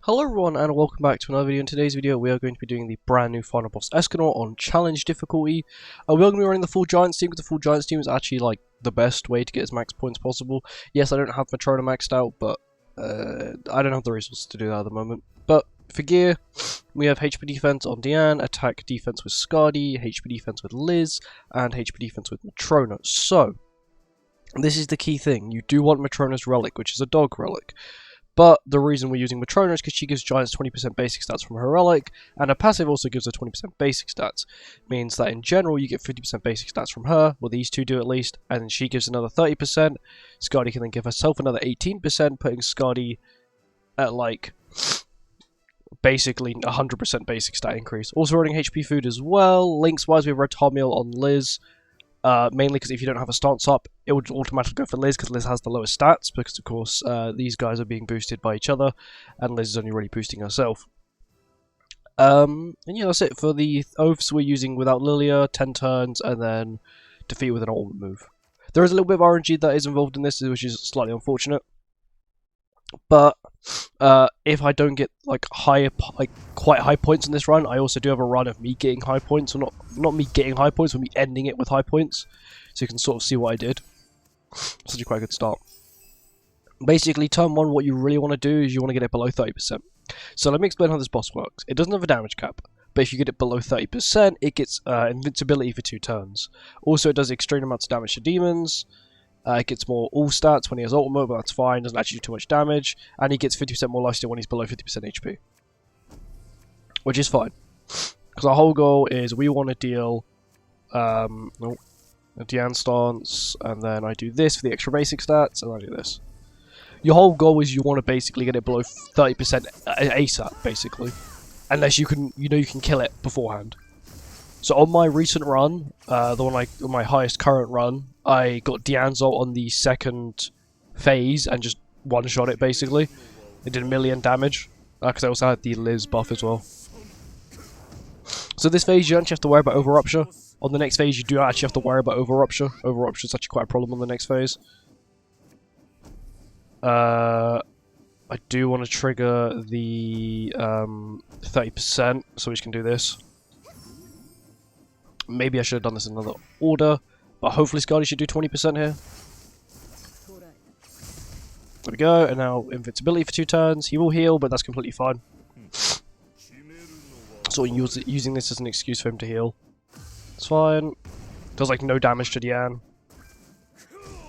Hello everyone and welcome back to another video. In today's video we are going to be doing the brand new final boss ESCANOR on challenge difficulty. We are going to be running the full Giants team, because the full Giants team is actually like the best way to get as max points possible. Yes, I don't have Matrona maxed out, but I don't have the resources to do that at the moment. But for gear, we have HP defense on Diane, attack defense with Skadi, HP defense with Liz, and HP defense with Matrona. So, this is the key thing. You do want Matrona's relic, which is a dog relic. But the reason we're using Matrona is because she gives Giants 20% basic stats from her relic, and her passive also gives her 20% basic stats. Means that in general you get 50% basic stats from her, well these two do at least, and then she gives another 30%. Skadi can then give herself another 18%, putting Skadi at like basically 100% basic stat increase. Also running HP food as well. Links wise we have Red Tarmiel on Liz. Mainly because if you don't have a stance up, it would automatically go for Liz, because Liz has the lowest stats, because of course these guys are being boosted by each other, and Liz is only really boosting herself. And yeah, that's it for the oaths. We're using without Lilia, 10 turns, and then defeat with an ultimate move. There is a little bit of RNG that is involved in this, which is slightly unfortunate. But if I don't get like quite high points in this run, I also do have a run of me getting high points, or not me getting high points, but me ending it with high points. So you can sort of see what I did. Such a quite good start. Basically, turn 1, what you really want to do is you want to get it below 30%. So let me explain how this boss works. It doesn't have a damage cap, but if you get it below 30%, it gets invincibility for 2 turns. Also, it does extreme amounts of damage to demons. It gets more all stats when he has ultimate, but that's fine, doesn't actually do too much damage. And he gets 50% more lifesteal when he's below 50% HP. Which is fine. Because our whole goal is we want to deal a Diane stance, and then I do this for the extra basic stats, and I do this. Your whole goal is you want to basically get it below 30% ASAP, basically. Unless you can kill it beforehand. So on my recent run, on my highest current run, I got Diane's ult on the second phase and just one-shot it basically. It did 1,000,000 damage, because I also had the Liz buff as well. So this phase you don't actually have to worry about over-rupture. On the next phase you do actually have to worry about over-rupture. Over-rupture is actually quite a problem on the next phase. I do want to trigger the 30%, so we can do this. Maybe I should have done this in another order, but hopefully Skadi should do 20% here. There we go, and now invincibility for 2 turns. He will heal, but that's completely fine. So using this as an excuse for him to heal. It's fine. Does like no damage to Diane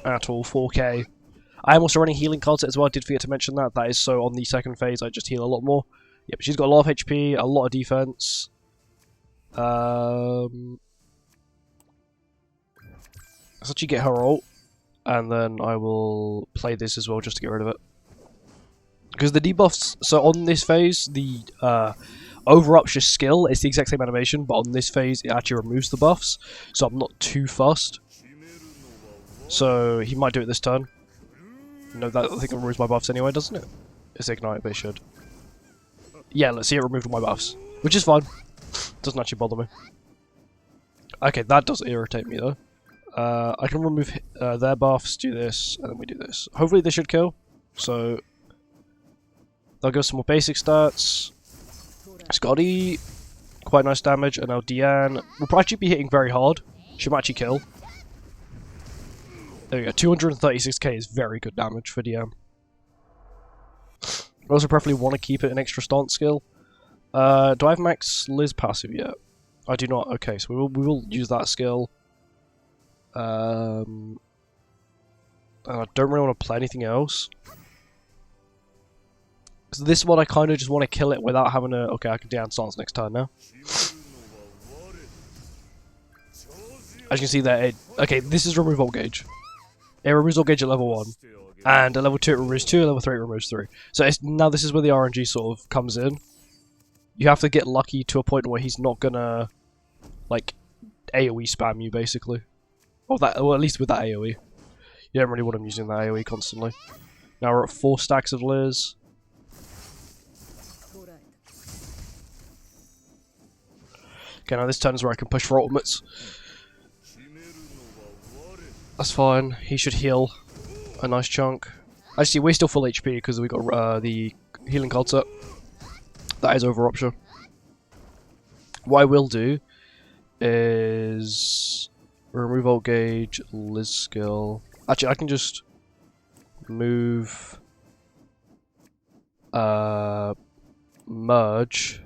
at all. 4k. I am also running healing cards as well. I did forget to mention that. That is so on the second phase I just heal a lot more. Yep, she's got a lot of HP, a lot of defense. Let's actually get her ult, and then I will play this as well just to get rid of it. Because the debuffs, so on this phase, the over-rupture skill is the exact same animation, but on this phase it actually removes the buffs, so I'm not too fussed. So he might do it this turn. No, that I think it removes my buffs anyway, doesn't it? It's ignite, but it should. Yeah, let's see, it removed all my buffs, which is fine. Doesn't actually bother me. Okay, that does irritate me though. I can remove their buffs, do this, and then we do this. Hopefully this should kill. So they'll give us some more basic stats. Skadi, quite nice damage, and now Diane will actually be hitting very hard. She might actually kill. There we go, 236k is very good damage for Diane. I also preferably want to keep it an extra stance skill. Do I have max Liz passive yet? I do not. Okay, so we will use that skill. I don't really want to play anything else. So this one I kind of just want to kill it without having to... Okay, I can Diane stance next turn now. As you can see there, okay, this is remove ult gauge. It removes ult gauge at level 1. And at level 2 it removes 2, at level 3 it removes 3. So now this is where the RNG sort of comes in. You have to get lucky to a point where he's not gonna, like, AoE spam you, basically. Or at least with that AoE. You don't really want him using that AoE constantly. Now we're at 4 stacks of Liz. Okay, now this turn is where I can push for ultimates. That's fine. He should heal a nice chunk. Actually, we're still full HP because we got the healing card set. That is over rupture. What I will do is remove alt gauge, Liz skill. Actually, I can just move merge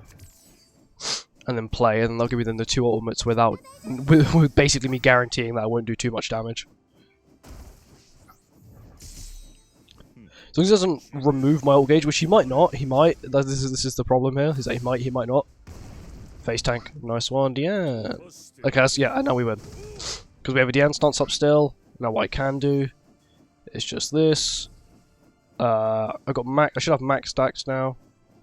and then play, and then they'll give me then the 2 ultimates without with basically me guaranteeing that I won't do too much damage. As long as he doesn't remove my ult gauge, which he might not, he might. This is the problem here, is that he might not. Face tank, nice one, Diane. Okay, so yeah, and now we win. Because we have a Diane stance up still. Now what I can do is just this. I should have max stacks now.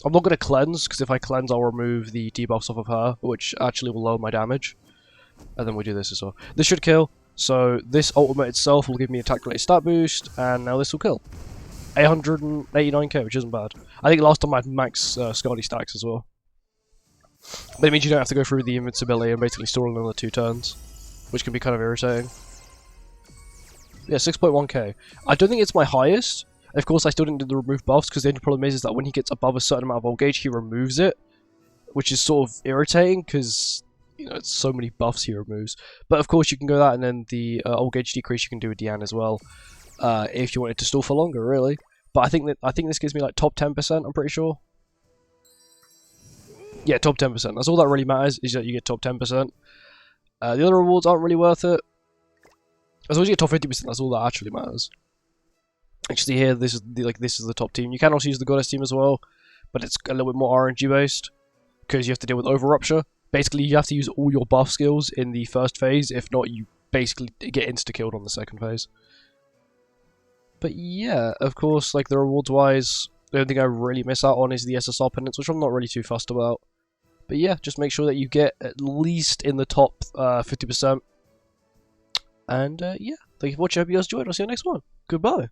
I'm not going to cleanse, because if I cleanse I'll remove the debuffs off of her, which actually will lower my damage. And then we do this as well. This should kill, so this ultimate itself will give me attack related stat boost, and now this will kill. 889k, which isn't bad. I think last time I had max Scotty stacks as well. But it means you don't have to go through the invincibility and basically store another 2 turns, which can be kind of irritating. Yeah, 6.1k. I don't think it's my highest. Of course, I still didn't do the remove buffs, because the only problem is that when he gets above a certain amount of ult gauge, he removes it, which is sort of irritating, because, you know, it's so many buffs he removes. But of course, you can go that, and then the ult gauge decrease you can do with Diane as well, if you wanted to stall for longer, really. But I think this gives me like top 10%. I'm pretty sure. Yeah, top 10%. That's all that really matters, is that you get top 10%. The other rewards aren't really worth it. As long as you get top 50%, that's all that actually matters. Actually, here this is the top team. You can also use the goddess team as well, but it's a little bit more RNG based because you have to deal with over rupture. Basically, you have to use all your buff skills in the first phase. If not, you basically get insta killed on the second phase. But yeah, of course, like the rewards wise, the only thing I really miss out on is the SSR pendants, which I'm not really too fussed about. But yeah, just make sure that you get at least in the top 50%. And yeah, thank you for watching. I hope you guys enjoyed. I'll see you next one. Goodbye.